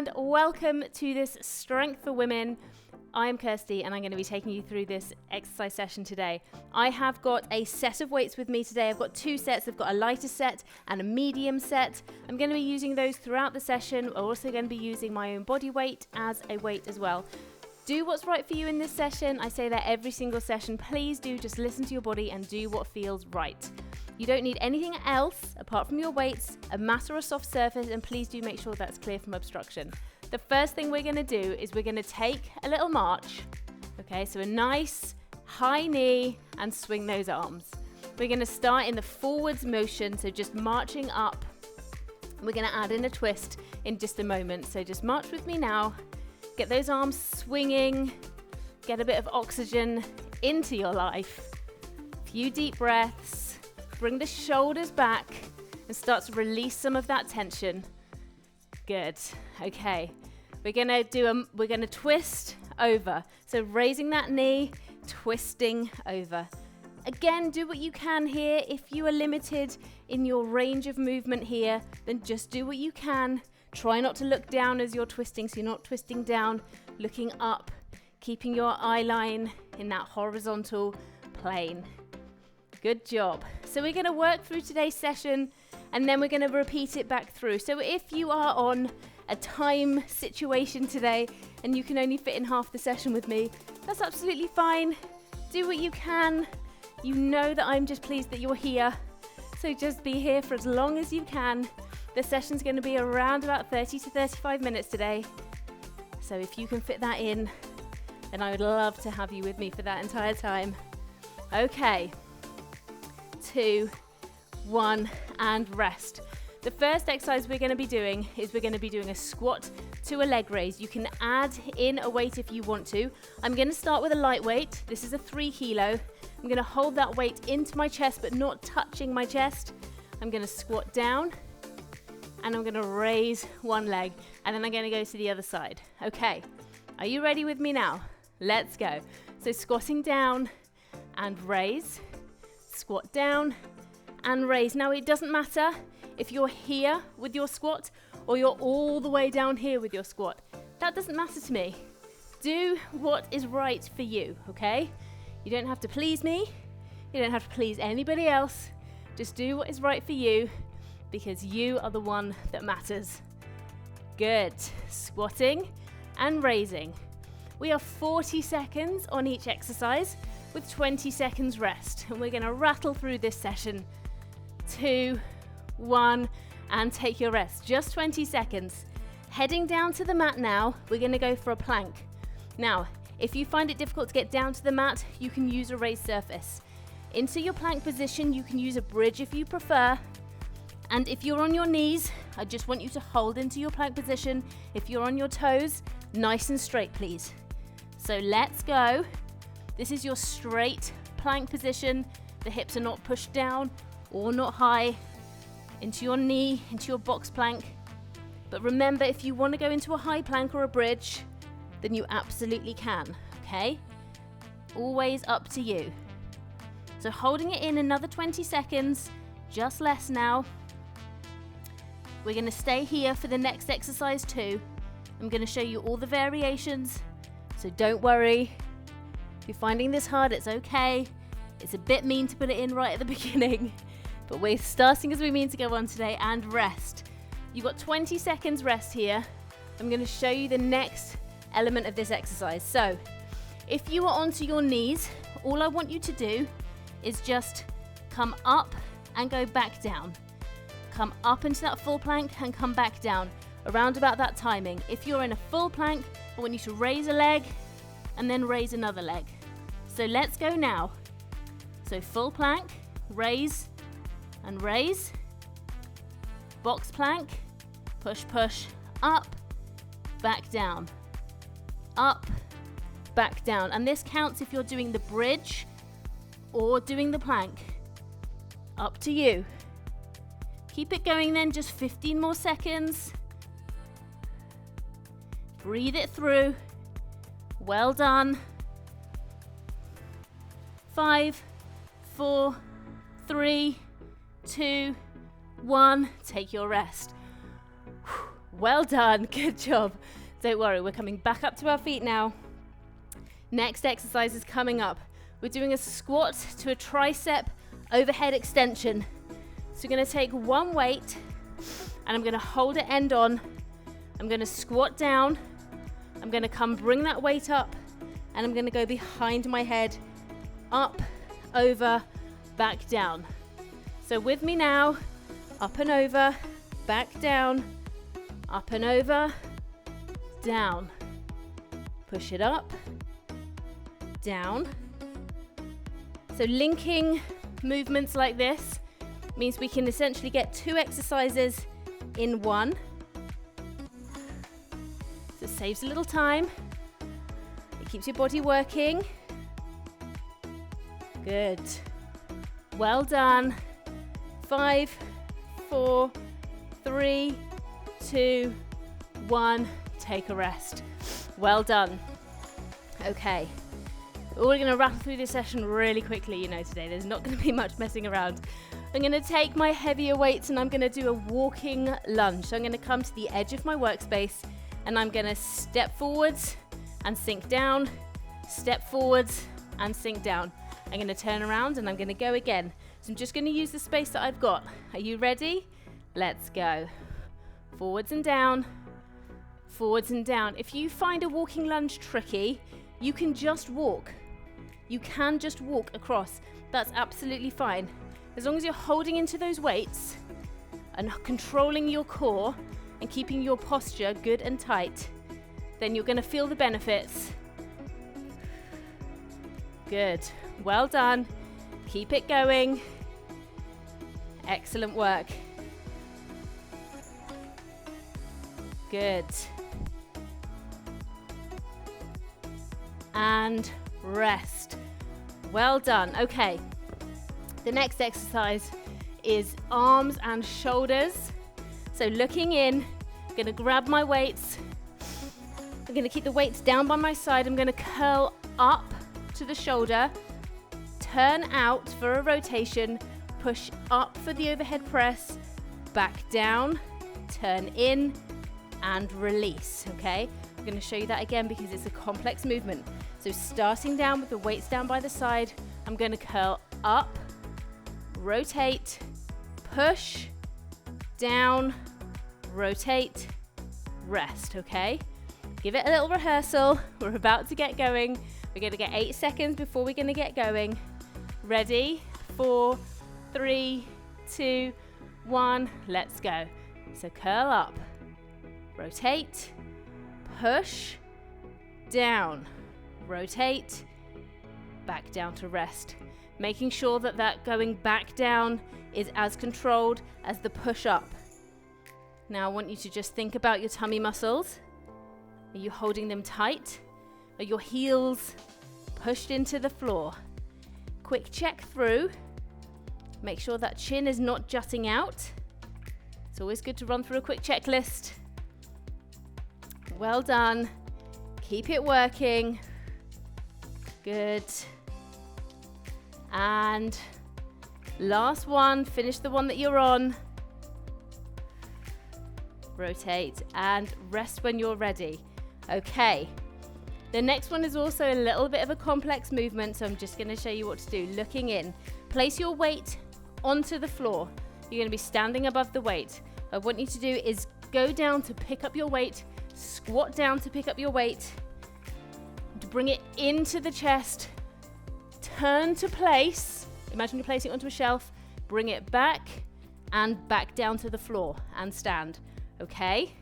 and welcome to this Strength for Women. I'm Kirsty and I'm going to be taking you through this exercise session today. I have got a set of weights with me today. I've got two sets. I've got a lighter set and a medium set. I'm going to be using those throughout the session. I'm also going to be using my own body weight as a weight as well. Do what's right for you in this session. I say that every single session. Please do just listen to your body and do what feels right. You don't need anything else apart from your weights, a mat or a soft surface, and please do make sure that's clear from obstruction. The first thing we're going to do is we're going to take a little march. Okay, so a nice high knee and swing those arms. We're going to start in the forwards motion, so just marching up. We're going to add in a twist in just a moment. So just march with me now. Get those arms swinging. Get a bit of oxygen into your life. A few deep breaths. Bring the shoulders back and start to release some of that tension. Good. Okay. We're gonna twist over. So raising that knee, twisting over. Again, do what you can here. If you are limited in your range of movement here, then just do what you can. Try not to look down as you're twisting, so you're not twisting down, looking up, keeping your eye line in that horizontal plane. Good job. So we're gonna work through today's session and then we're gonna repeat it back through. So if you are on a time situation today and you can only fit in half the session with me, that's absolutely fine. Do what you can. You know that I'm just pleased that you're here. So just be here for as long as you can. The session's going to be around about 30 to 35 minutes today. So if you can fit that in, then I would love to have you with me for that entire time. Okay, 2, 1, and rest. The first exercise we're going to be doing is we're going to be doing a squat to a leg raise. You can add in a weight if you want to. I'm going to start with a light weight. This is a 3 kilo. I'm going to hold that weight into my chest but not touching my chest. I'm going to squat down and I'm going to raise one leg and then I'm going to go to the other side. Okay, are you ready with me now? Let's go. So squatting down and raise, squat down and raise. Now it doesn't matter if you're here with your squat or you're all the way down here with your squat. That doesn't matter to me. Do what is right for you, okay? You don't have to please me. You don't have to please anybody else. Just do what is right for you because you are the one that matters. Good. Squatting and raising. We are 40 seconds on each exercise with 20 seconds rest. And we're going to rattle through this session. 2, 1, and take your rest. Just 20 seconds. Heading down to the mat now, we're going to go for a plank. Now, if you find it difficult to get down to the mat, you can use a raised surface. Into your plank position, you can use a bridge if you prefer. And if you're on your knees, I just want you to hold into your plank position. If you're on your toes, nice and straight, please. So let's go. This is your straight plank position. The hips are not pushed down or not high. Into your knee, into your box plank. But remember, if you want to go into a high plank or a bridge, then you absolutely can, okay? Always up to you. So holding it in another 20 seconds, just less now. We're going to stay here for the next exercise too. I'm going to show you all the variations, so don't worry. If you're finding this hard, it's okay. It's a bit mean to put it in right at the beginning. But we're starting as we mean to go on today, and rest. You've got 20 seconds rest here. I'm going to show you the next element of this exercise. So if you are onto your knees, all I want you to do is just come up and go back down. Come up into that full plank and come back down. Around about that timing. If you're in a full plank, I want you to raise a leg and then raise another leg. So let's go now. So full plank, raise, and raise, box plank, push, push, up, back down, up, back down. And this counts if you're doing the bridge or doing the plank. Up to you. Keep it going then, just 15 more seconds. Breathe it through. Well done. 5, 4, 3, 2, 1. Take your rest. Well done, good job. Don't worry, we're coming back up to our feet now. Next exercise is coming up. We're doing a squat to a tricep overhead extension. So we're going to take one weight and I'm going to hold it end on. I'm going to squat down. I'm going to come bring that weight up and I'm going to go behind my head, up, over, back down. So with me now, up and over, back down, up and over, down. Push it up, down. So linking movements like this means we can essentially get 2 exercises in one. So it saves a little time. It keeps your body working. Good. Well done. 5, 4, 3, 2, 1. Take a rest. Well done. Okay. We're going to rattle through this session really quickly, today. There's not going to be much messing around. I'm going to take my heavier weights and I'm going to do a walking lunge. So I'm going to come to the edge of my workspace and I'm going to step forwards and sink down, step forwards and sink down. I'm going to turn around and I'm going to go again. So I'm just going to use the space that I've got. Are you ready? Let's go. Forwards and down, forwards and down. If you find a walking lunge tricky, you can just walk. You can just walk across. That's absolutely fine. As long as you're holding into those weights and controlling your core and keeping your posture good and tight, then you're going to feel the benefits. Good. Well done. Keep it going. Excellent work. Good. And rest. Well done. Okay. The next exercise is arms and shoulders. So looking in, I'm going to grab my weights. I'm going to keep the weights down by my side. I'm going to curl up to the shoulder, turn out for a rotation, push up for the overhead press, back down, turn in, and release, okay? I'm going to show you that again because it's a complex movement. So starting down with the weights down by the side, I'm going to curl up, rotate, push, down, rotate, rest, okay? Give it a little rehearsal. We're about to get going. We're going to get 8 seconds before we're going to get going. Ready? 4, 3, 2, 1, let's go. So curl up, rotate, push, down, rotate, back down to rest. Making sure that that going back down is as controlled as the push up. Now I want you to just think about your tummy muscles. Are you holding them tight? Are your heels pushed into the floor? Quick check through. Make sure that chin is not jutting out. It's always good to run through a quick checklist. Well done. Keep it working. Good. And last one, finish the one that you're on. Rotate and rest when you're ready. Okay. The next one is also a little bit of a complex movement, so I'm just going to show you what to do. Looking in, place your weight onto the floor. You're going to be standing above the weight. What I want you to do is go down to pick up your weight, squat down to pick up your weight, to bring it into the chest, turn to place. Imagine you're placing it onto a shelf, bring it back and back down to the floor and stand. Okay,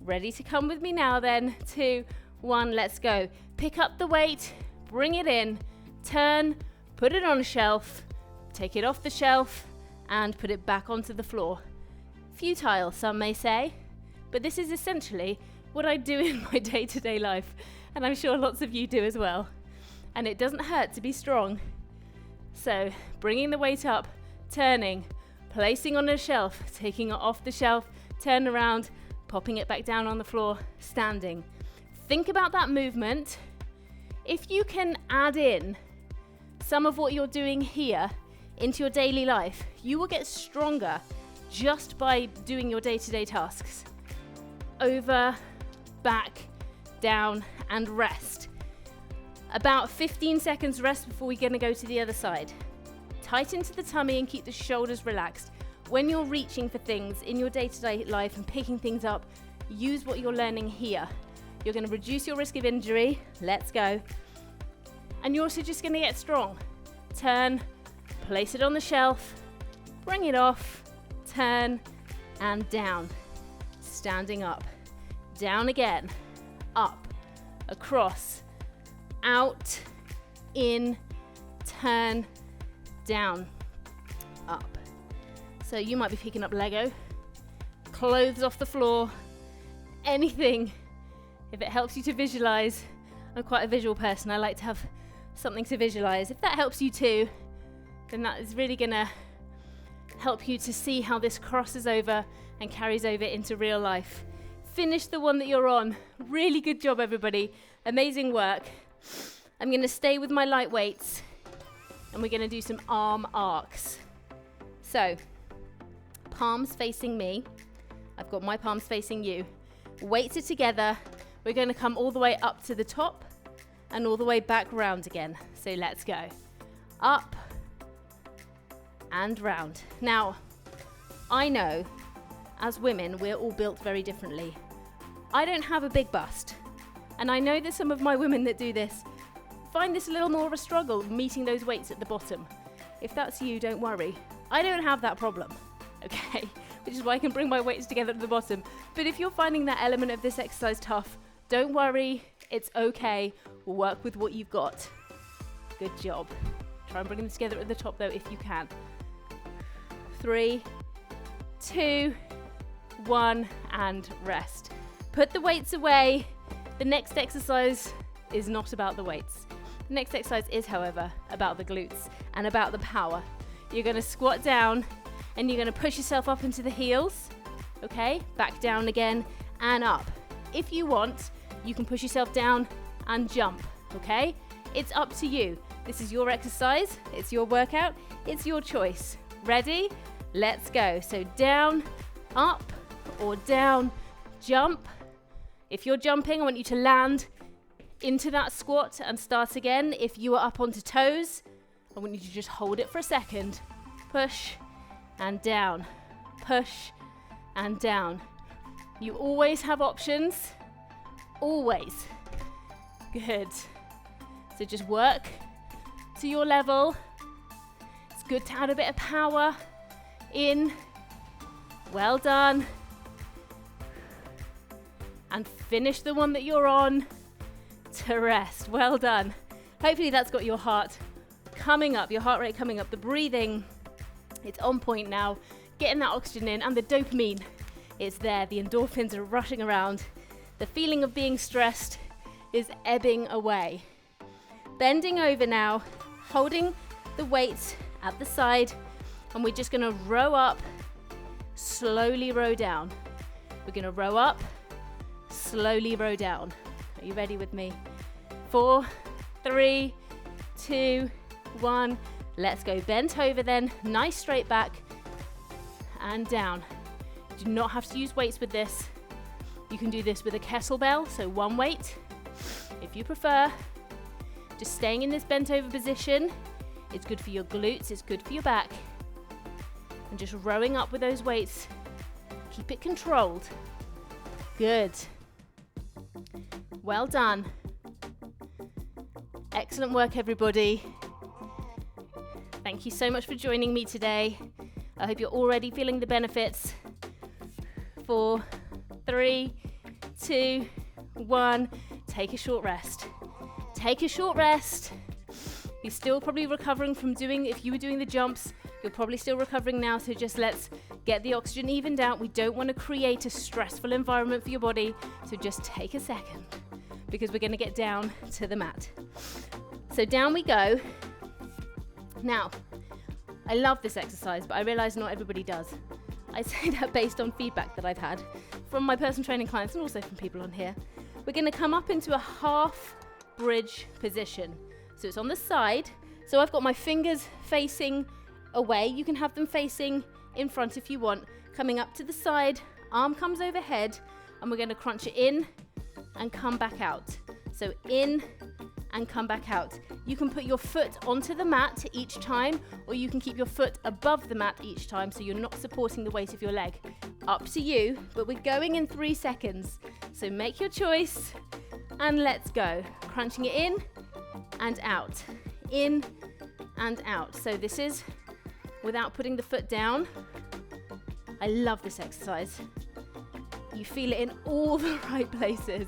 ready to come with me now then? 2, 1, let's go. Pick up the weight, bring it in, turn, put it on a shelf, take it off the shelf and put it back onto the floor. Futile, some may say, but this is essentially what I do in my day-to-day life, and I'm sure lots of you do as well. And it doesn't hurt to be strong. So bringing the weight up, turning, placing on a shelf, taking it off the shelf, turn around, popping it back down on the floor, standing. Think about that movement. If you can add in some of what you're doing here into your daily life, you will get stronger just by doing your day-to-day tasks. over, back, down, and rest. About 15 seconds rest before we're gonna go to the other side. Tighten to the tummy and keep the shoulders relaxed. When you're reaching for things in your day-to-day life and picking things up, use what you're learning here. You're gonna reduce your risk of injury. Let's go. And you're also just gonna get strong. Turn, place it on the shelf, bring it off, turn, and down. Standing up, down again, up, across, out, in, turn, down, up. So you might be picking up Lego, clothes off the floor, anything. If it helps you to visualize, I'm quite a visual person. I like to have something to visualize. If that helps you too, then that is really gonna help you to see how this crosses over and carries over into real life. Finish the one that you're on. Really good job, everybody. Amazing work. I'm gonna stay with my light weights and we're gonna do some arm arcs. So, palms facing me. I've got my palms facing you. Weights are together. We're gonna come all the way up to the top and all the way back round again. So let's go. Up and round. Now, I know as women, we're all built very differently. I don't have a big bust. And I know that some of my women that do this find this a little more of a struggle meeting those weights at the bottom. If that's you, don't worry. I don't have that problem, okay? Which is why I can bring my weights together at the bottom. But if you're finding that element of this exercise tough, don't worry, it's okay. We'll work with what you've got. Good job. Try and bring them together at the top though, if you can. 3, 2, 1, and rest. Put the weights away. The next exercise is not about the weights. The next exercise is, however, about the glutes and about the power. You're gonna squat down and you're gonna push yourself up into the heels, okay? Back down again and up. If you want, you can push yourself down and jump, okay? It's up to you. This is your exercise, it's your workout, it's your choice. Ready? Let's go. So down, up, or down, jump. If you're jumping, I want you to land into that squat and start again. If you are up onto toes, I want you to just hold it for a second. Push and down, push and down. You always have options, always. Good. So just work to your level. It's good to add a bit of power in. Well done. And finish the one that you're on to rest. Well done. Hopefully that's got your heart coming up, your heart rate coming up, the breathing, it's on point now, getting that oxygen in, and the dopamine, it's there, the endorphins are rushing around, the feeling of being stressed is ebbing away. Bending over now, holding the weights at the side, and we're just gonna row up, slowly row down. We're gonna row up, slowly row down. Are you ready with me? 4, 3, 2, 1. Let's go. Bent over then, nice straight back and down. Do not have to use weights with this. You can do this with a kettlebell, so one weight if you prefer. Just staying in this bent over position. It's good for your glutes, it's good for your back. And just rowing up with those weights. Keep it controlled. Good. Well done. Excellent work, everybody. Thank you so much for joining me today. I hope you're already feeling the benefits. 4, 3, 2, 1. Take a short rest. Take a short rest. You're still probably recovering from if you were doing the jumps, you're probably still recovering now, so just let's get the oxygen evened out. We don't want to create a stressful environment for your body, so just take a second because we're going to get down to the mat. So down we go. Now, I love this exercise, but I realize not everybody does. I say that based on feedback that I've had from my personal training clients and also from people on here. We're going to come up into a half bridge position. So it's on the side. So I've got my fingers facing away. You can have them facing in front if you want. Coming up to the side, arm comes overhead. and we're going to crunch it in and come back out. So in and come back out. You can put your foot onto the mat each time, or you can keep your foot above the mat each time so you're not supporting the weight of your leg. Up to you, but we're going in 3 seconds. So make your choice and let's go. Crunching it in and out, in and out. So this is without putting the foot down. I love this exercise. You feel it in all the right places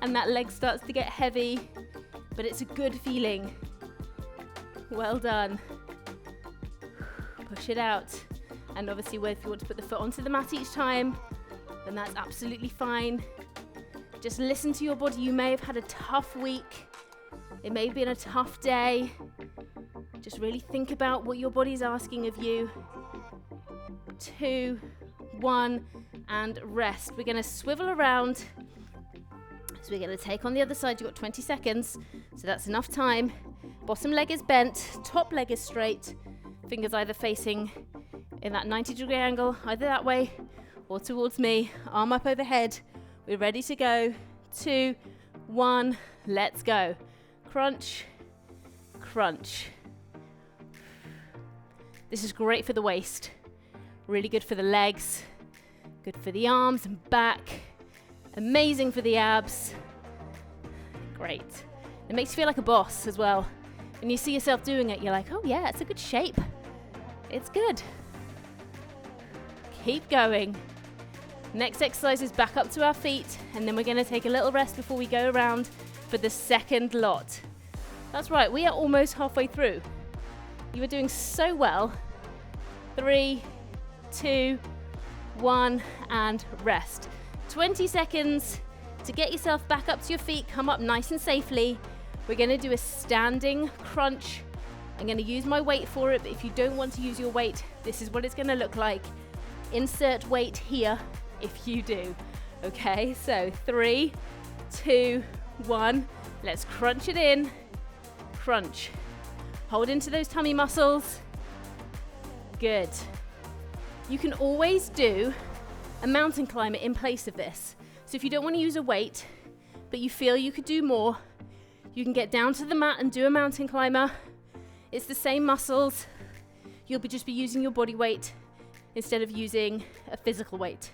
and that leg starts to get heavy, but it's a good feeling. Well done. Push it out. And obviously if you want to put the foot onto the mat each time, then that's absolutely fine. Just listen to your body. You may have had a tough week. It may have been a tough day. Just really think about what your body's asking of you. 2, 1, and rest. We're going to swivel around. So we're going to take on the other side. You've got 20 seconds. So that's enough time. Bottom leg is bent. Top leg is straight. Fingers either facing in that 90-degree angle, either that way or towards me. Arm up overhead. We're ready to go. 2, 1, let's go. Crunch, crunch. This is great for the waist. Really good for the legs. Good for the arms and back. Amazing for the abs. Great. It makes you feel like a boss as well. When you see yourself doing it, you're like, oh yeah, it's a good shape. It's good. Keep going. Next exercise is back up to our feet, and then we're going to take a little rest before we go around for the second lot. That's right, we are almost halfway through. You are doing so well. 3, 2, 1, and rest. 20 seconds to get yourself back up to your feet. Come up nice and safely. We're going to do a standing crunch. I'm going to use my weight for it, but if you don't want to use your weight, this is what it's going to look like. Insert weight here if you do. Okay, so 3, 2, 1. Let's crunch it in. Crunch. Hold into those tummy muscles. Good. You can always do a mountain climber in place of this. So if you don't want to use a weight, but you feel you could do more, you can get down to the mat and do a mountain climber. It's the same muscles. You'll just be using your body weight instead of using a physical weight.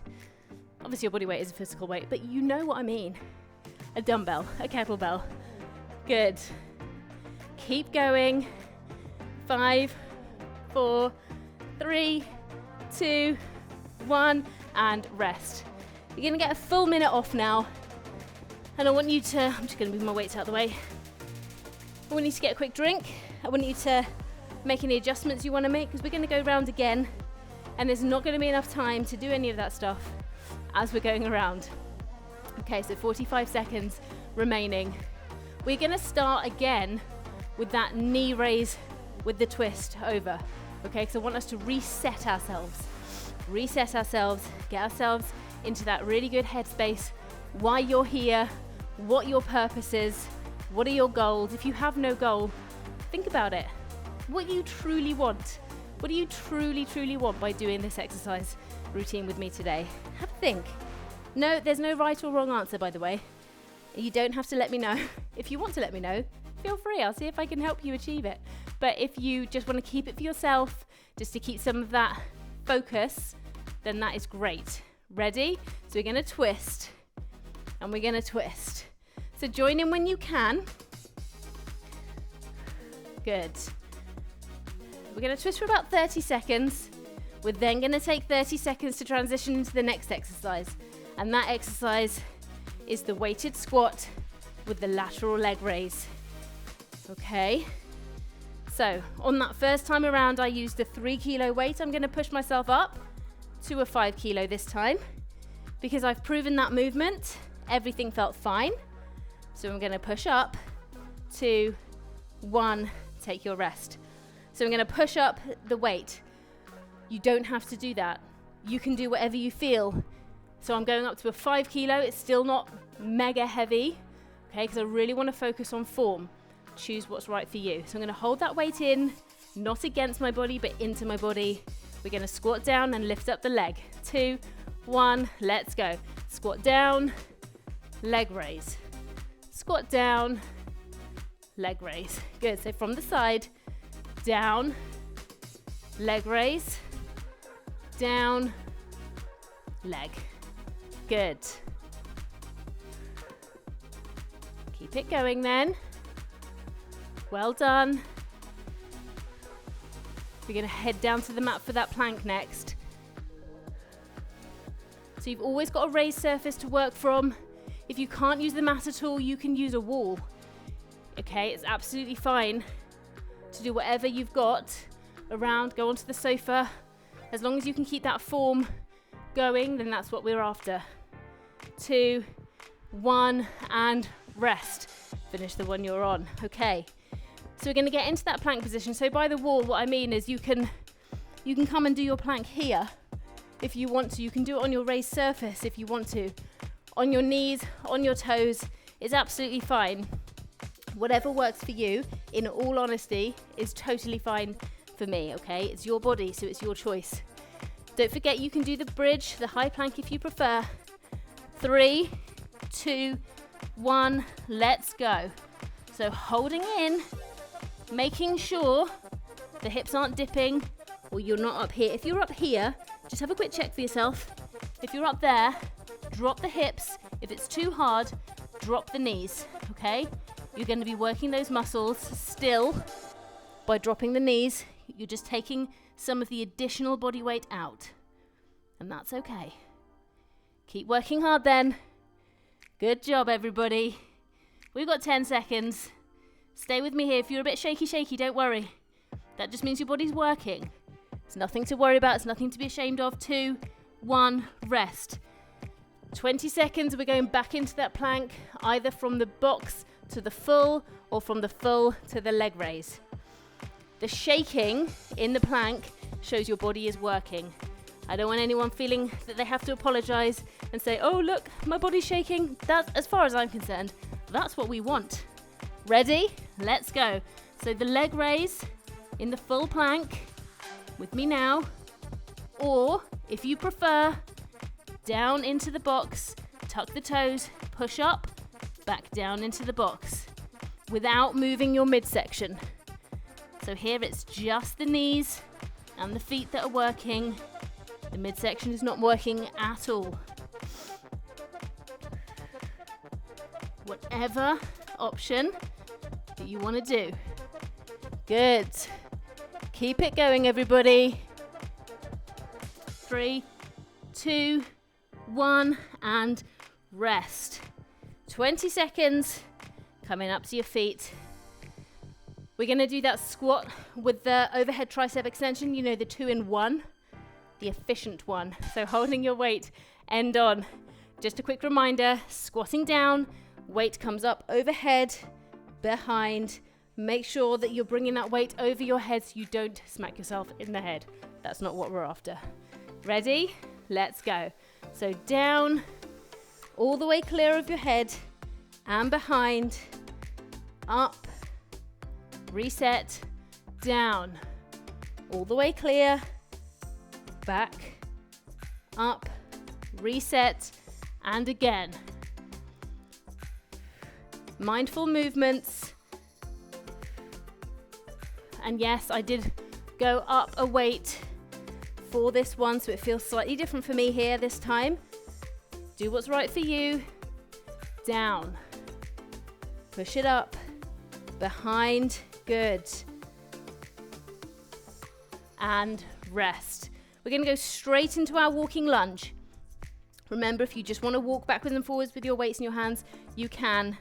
Obviously your body weight is a physical weight, but you know what I mean. A dumbbell, a kettlebell. Good. Keep going. 5, 4, 3, 2, 1, and rest. You're gonna get a full minute off now. And I want you to, I'm just gonna move my weights out of the way. I want you to get a quick drink. I want you to make any adjustments you wanna make, because we're gonna go round again, and there's not gonna be enough time to do any of that stuff as we're going around. Okay, so 45 seconds remaining. We're gonna start again with that knee raise with the twist over. Okay, because I want us to reset ourselves, get ourselves into that really good headspace. Why you're here, what your purpose is, what are your goals. If you have no goal, think about it. What you truly want. What do you truly, truly want by doing this exercise routine with me today? Have a think. No, there's no right or wrong answer, by the way. You don't have to let me know. If you want to let me know, feel free. I'll see if I can help you achieve it. But if you just want to keep it for yourself, just to keep some of that focus, then that is great. Ready? So we're going to twist, and we're going to twist. So join in when you can. Good. We're going to twist for about 30 seconds. We're then going to take 30 seconds to transition into the next exercise. And that exercise is the weighted squat with the lateral leg raise. Okay. So on that first time around, I used a 3 kilo weight. I'm going to push myself up to a 5 kilo this time, because I've proven that movement. Everything felt fine. So I'm going to push up, 2, 1, take your rest. So I'm going to push up the weight. You don't have to do that. You can do whatever you feel. So I'm going up to a 5 kilo. It's still not mega heavy, okay, because I really want to focus on form. Choose what's right for you. So I'm going to hold that weight in, not against my body, but into my body. We're going to squat down and lift up the leg. 2, 1, let's go. Squat down, leg raise. Squat down, leg raise. Good, so from the side, down, leg raise, down, leg. Good. Keep it going then. Well done. We're going to head down to the mat for that plank next. So you've always got a raised surface to work from. If you can't use the mat at all, you can use a wall. Okay, it's absolutely fine to do whatever you've got around. Go onto the sofa. As long as you can keep that form going, then that's what we're after. 2, 1, and rest. Finish the one you're on. Okay, so we're going to get into that plank position. So by the wall, what I mean is you can come and do your plank here if you want to. You can do it on your raised surface if you want to. On your knees, on your toes, is absolutely fine. Whatever works for you, in all honesty, is totally fine for me, okay? It's your body, so it's your choice. Don't forget you can do the bridge, the high plank if you prefer. 3, 2, 1, let's go. So holding in, making sure the hips aren't dipping or you're not up here. If you're up here, just have a quick check for yourself. If you're up there, drop the hips. If it's too hard, drop the knees, okay? You're going to be working those muscles still by dropping the knees. You're just taking some of the additional body weight out, and that's okay. Keep working hard then. Good job, everybody. We've got 10 seconds. Stay with me here. If you're a bit shaky, don't worry. That just means your body's working. It's nothing to worry about. It's nothing to be ashamed of. 2, 1, rest. 20 seconds. We're going back into that plank, either from the box to the full or from the full to the leg raise. The shaking in the plank shows your body is working. I don't want anyone feeling that they have to apologize and say, oh, look, my body's shaking. That's, as far as I'm concerned, that's what we want. Ready? Let's go. So the leg raise in the full plank with me now, or if you prefer, down into the box, tuck the toes, push up, back down into the box without moving your midsection. So here it's just the knees and the feet that are working. The midsection is not working at all. Whatever option that you want to do. Good. Keep it going, everybody. 3, 2, 1, and rest. 20 seconds. Coming up to your feet. We're going to do that squat with the overhead tricep extension, you know, the 2-in-1, the efficient one. So holding your weight end on. Just a quick reminder, squatting down, weight comes up overhead, behind. Make sure that you're bringing that weight over your head so you don't smack yourself in the head. That's not what we're after. Ready? Let's go. So down, all the way clear of your head and behind, up, reset, down, all the way clear, back, up, reset, and again. Mindful movements. And yes, I did go up a weight for this one, so it feels slightly different for me here this time. Do what's right for you. Down. Push it up. Behind. Good. And rest. We're going to go straight into our walking lunge. Remember, if you just want to walk backwards and forwards with your weights in your hands, you can.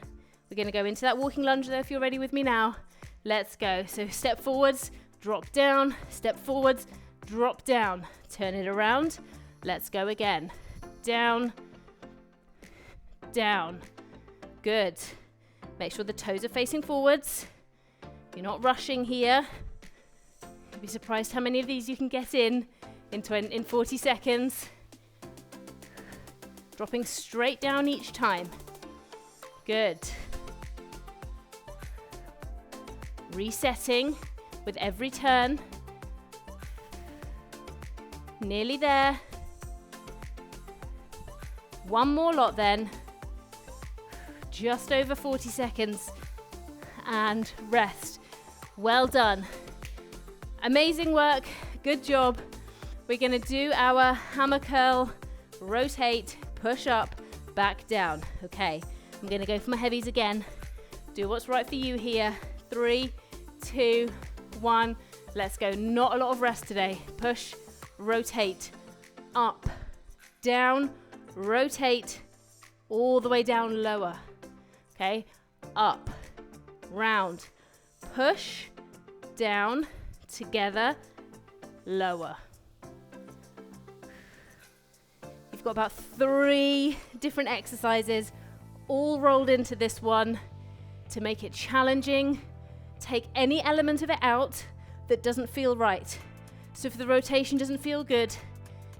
We're going to go into that walking lunge though, if you're ready with me now. Let's go. So step forwards, drop down, step forwards, drop down. Turn it around. Let's go again. Down, down. Good. Make sure the toes are facing forwards. You're not rushing here. You'll be surprised how many of these you can get in 40 seconds. Dropping straight down each time. Good. Resetting with every turn. Nearly there. One more lot then. Just over 40 seconds. And rest. Well done. Amazing work. Good job. We're going to do our hammer curl, rotate, push up, back down. Okay, I'm going to go for my heavies again. Do what's right for you here. 3, 2, 1. Let's go. Not a lot of rest today. Push, rotate, up, down, rotate, all the way down lower. Okay, up, round, push, down, together, lower. You've got about 3 different exercises all rolled into this one to make it challenging. Take any element of it out that doesn't feel right. So if the rotation doesn't feel good,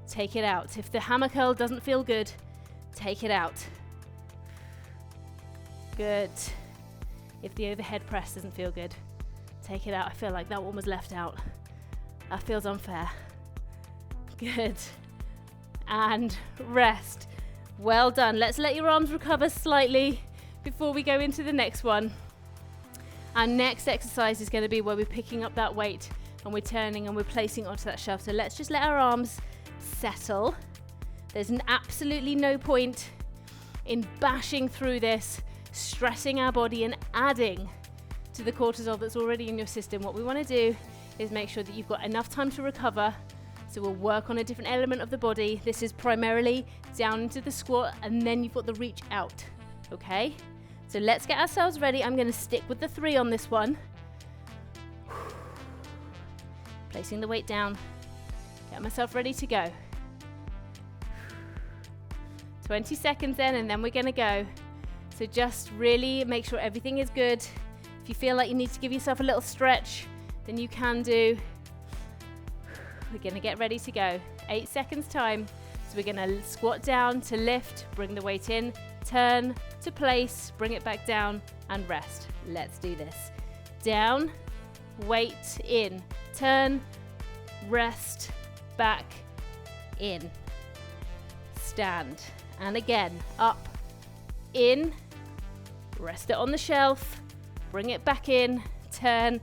take it out. If the hammer curl doesn't feel good, take it out. Good. If the overhead press doesn't feel good, take it out. I feel like that one was left out. That feels unfair. Good. And rest. Well done. Let's let your arms recover slightly before we go into the next one. Our next exercise is going to be where we're picking up that weight and we're turning and we're placing it onto that shelf. So let's just let our arms settle. There's absolutely no point in bashing through this, stressing our body and adding to the cortisol that's already in your system. What we want to do is make sure that you've got enough time to recover. So we'll work on a different element of the body. This is primarily down into the squat, and then you've got the reach out, okay? So let's get ourselves ready. I'm going to stick with the 3 on this one. Placing the weight down. Get myself ready to go. 20 seconds then, and then we're going to go. So just really make sure everything is good. If you feel like you need to give yourself a little stretch, then you can do. We're going to get ready to go. 8 seconds time. So we're going to squat down to lift, bring the weight in, turn to place, bring it back down and rest. Let's do this. Down, weight in, turn, rest, back, in, stand. And again, up, in, rest it on the shelf, bring it back in, turn,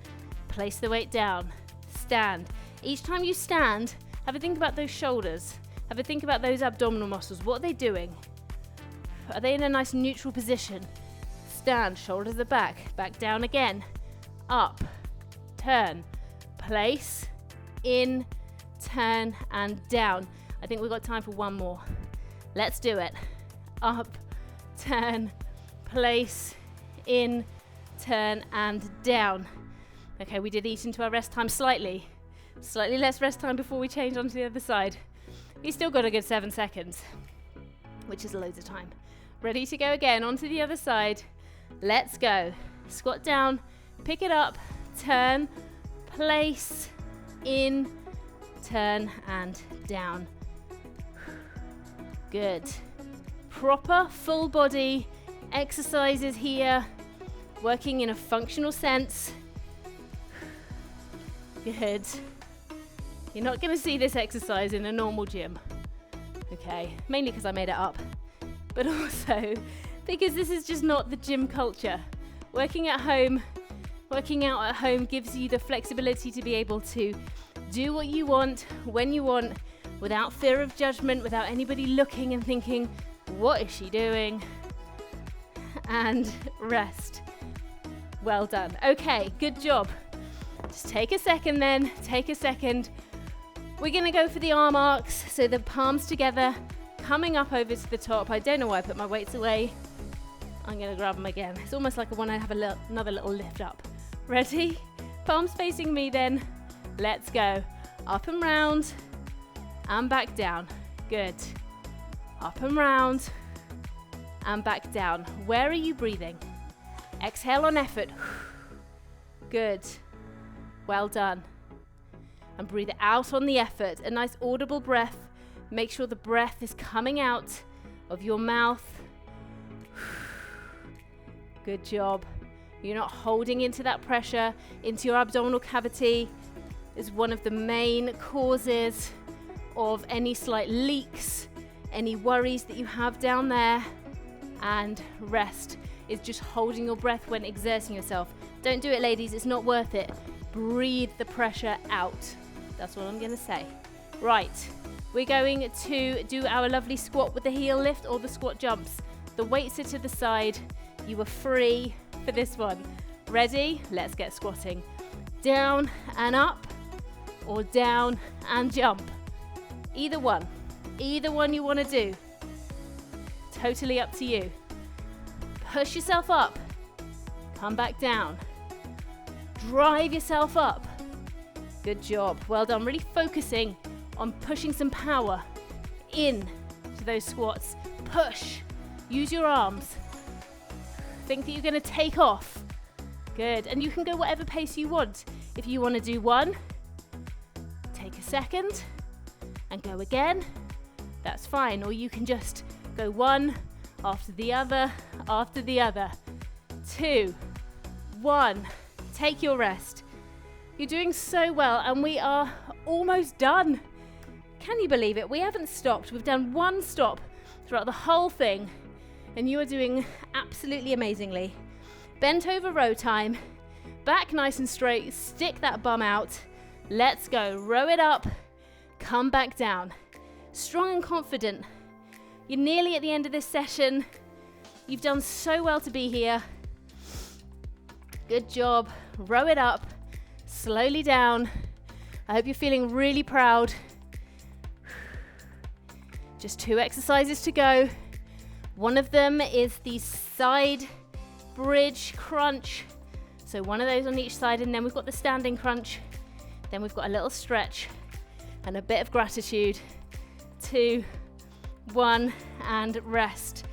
place the weight down, stand. Each time you stand, have a think about those shoulders. Have a think about those abdominal muscles. What are they doing? Are they in a nice neutral position? Stand, shoulders are back, back down again, up, turn, place, in, turn, and down. I think we've got time for one more. Let's do it. Up, turn, place, in, turn, and down. Okay, we did eat into our rest time slightly less rest time before we change onto the other side. You still got a good 7 seconds, which is loads of time. Ready to go again onto the other side. Let's go. Squat down, pick it up, turn, place, in, turn, and down. Good. Proper full body exercises here, working in a functional sense. Good. You're not going to see this exercise in a normal gym, okay? Mainly because I made it up, but also because this is just not the gym culture. Working out at home gives you the flexibility to be able to do what you want, when you want, without fear of judgment, without anybody looking and thinking, what is she doing? And rest. Well done. Okay, good job. Just take a second then, take a second. We're gonna go for the arm arcs, so the palms together, coming up over to the top. I don't know why I put my weights away. I'm gonna grab them again. It's almost like I wanna have another little lift up. Ready? Palms facing me then. Let's go. Up and round, and back down. Good. Up and round, and back down. Where are you breathing? Exhale on effort. Good. Well done. And breathe out on the effort. A nice audible breath. Make sure the breath is coming out of your mouth. Good job. You're not holding into that pressure into your abdominal cavity. Is one of the main causes of any slight leaks any worries that you have down there. And rest is just holding your breath when exerting yourself. Don't do it, ladies, it's not worth it. Breathe the pressure out. That's all I'm going to say. Right, we're going to do our lovely squat with the heel lift or the squat jumps. The weights are to the side. You are free for this one. Ready? Let's get squatting. Down and up, or down and jump. Either one you want to do. Totally up to you. Push yourself up, come back down. Drive yourself up. Good job, well done. Really focusing on pushing some power in to those squats. Push, use your arms. Think that you're going to take off. Good, and you can go whatever pace you want. If you want to do one, take a second and go again, that's fine. Or you can just go one after the other, after the other. 2, 1, take your rest. You're doing so well, and we are almost done. Can you believe it? We haven't stopped. We've done one stop throughout the whole thing, and you are doing absolutely amazingly. Bent over row time, back nice and straight, stick that bum out. Let's go, row it up, come back down. Strong and confident. You're nearly at the end of this session. You've done so well to be here. Good job, row it up, slowly down. I hope you're feeling really proud. Just 2 exercises to go. One of them is the side bridge crunch. So one of those on each side, and then we've got the standing crunch. Then we've got a little stretch and a bit of gratitude. 2, 1, and rest.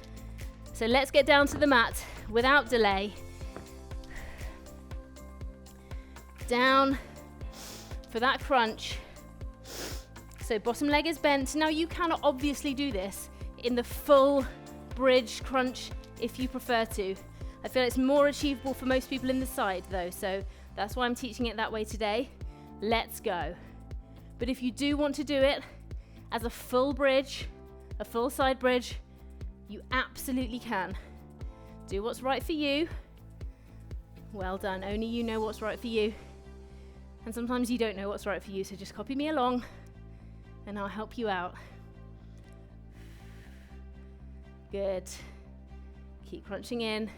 So let's get down to the mat without delay. Down for that crunch. So bottom leg is bent. Now you cannot obviously do this in the full bridge crunch if you prefer to. I feel it's more achievable for most people in the side though, so that's why I'm teaching it that way today. Let's go. But if you do want to do it as a full bridge, a full side bridge, you absolutely can. Do what's right for you. Well done, only you know what's right for you. And sometimes you don't know what's right for you, so just copy me along and I'll help you out. Good. Keep crunching in.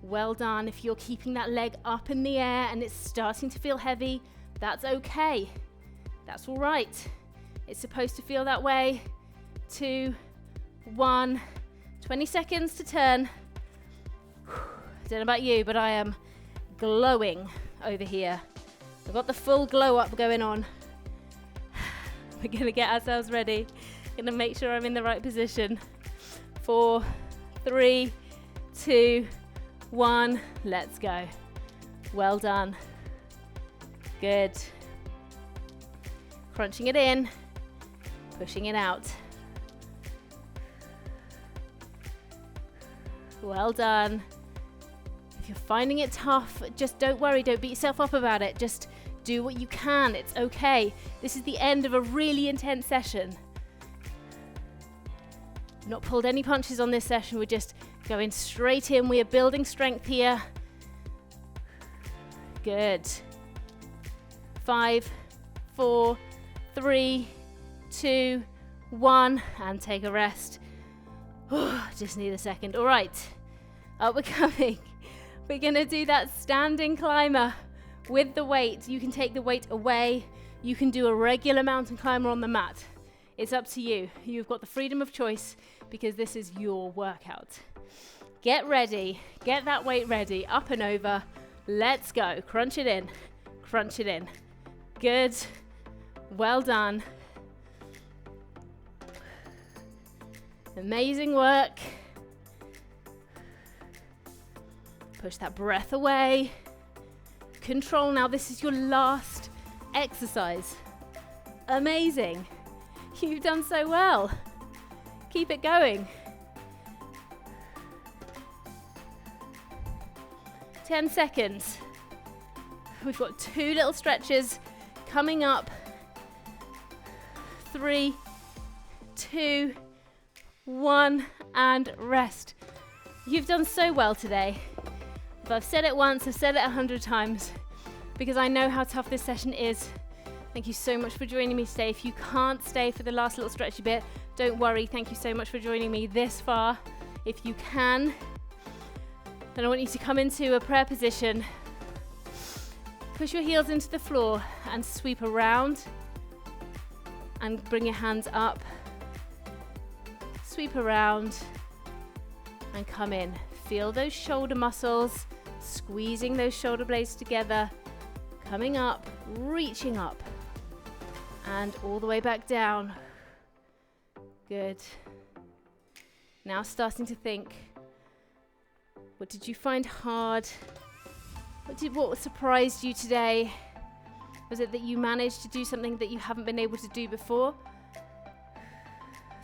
Well done. If you're keeping that leg up in the air and it's starting to feel heavy, that's okay. That's all right. It's supposed to feel that way. 2, 1, 20 seconds to turn. I don't know about you, but I am glowing over here. I've got the full glow up going on. We're going to get ourselves ready. Going to make sure I'm in the right position. 4, 3, 2, 1, let's go. Well done. Good. Crunching it in, pushing it out. Well done. If you're finding it tough, just don't worry, don't beat yourself up about it. Just do what you can, it's okay. This is the end of a really intense session. We've not pulled any punches on this session, we're just going straight in. We are building strength here. Good. 5, 4, 3, 2, 1, and take a rest. Just need a second. All right, up we're coming. We're gonna do that standing climber with the weight. You can take the weight away. You can do a regular mountain climber on the mat. It's up to you. You've got the freedom of choice because this is your workout. Get ready, get that weight ready, up and over. Let's go, crunch it in, crunch it in. Good, well done. Amazing work. Push that breath away. Control now, this is your last exercise. Amazing. You've done so well. Keep it going. 10 seconds. We've got 2 little stretches coming up. 3, 2, 1, and rest. You've done so well today. If I've said it once, I've said it 100 times because I know how tough this session is. Thank you so much for joining me today. If you can't stay for the last little stretchy bit, don't worry. Thank you so much for joining me this far. If you can, then I want you to come into a prayer position. Push your heels into the floor and sweep around and bring your hands up. Sweep around and come in. Feel those shoulder muscles, squeezing those shoulder blades together, coming up, reaching up, and all the way back down. Good. Now starting to think, what did you find hard? What surprised you today? Was it that you managed to do something that you haven't been able to do before?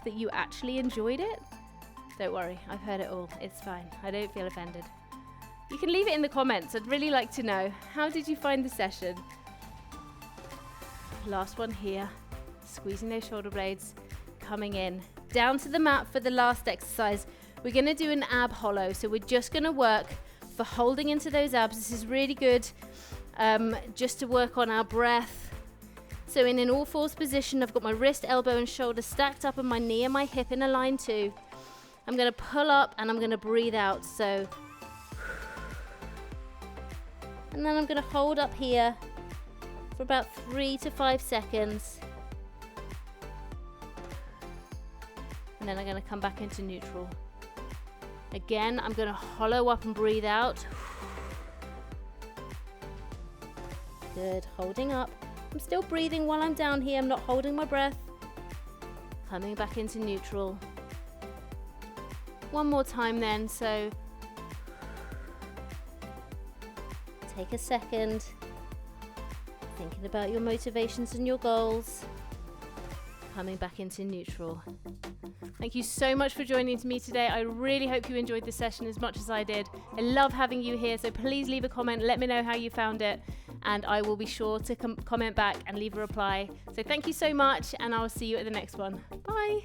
That you actually enjoyed it? Don't worry, I've heard it all. It's fine. I don't feel offended. You can leave it in the comments. I'd really like to know. How did you find the session? Last one here. Squeezing those shoulder blades. Coming in. Down to the mat for the last exercise. We're going to do an ab hollow. So we're just going to work for holding into those abs. This is really good just to work on our breath. So in an all fours position, I've got my wrist, elbow and shoulder stacked up and my knee and my hip in a line too. I'm going to pull up and I'm going to breathe out. So, and then I'm going to hold up here for about 3 to 5 seconds. And then I'm going to come back into neutral. Again, I'm going to hollow up and breathe out. Good, holding up. I'm still breathing while I'm down here. I'm not holding my breath. Coming back into neutral. One more time then, so take a second, thinking about your motivations and your goals. Coming back into neutral. Thank you so much for joining me today. I really hope you enjoyed this session as much as I did. I love having you here, so please leave a comment. Let me know how you found it, and I will be sure to comment back and leave a reply. So thank you so much, and I'll see you at the next one. Bye.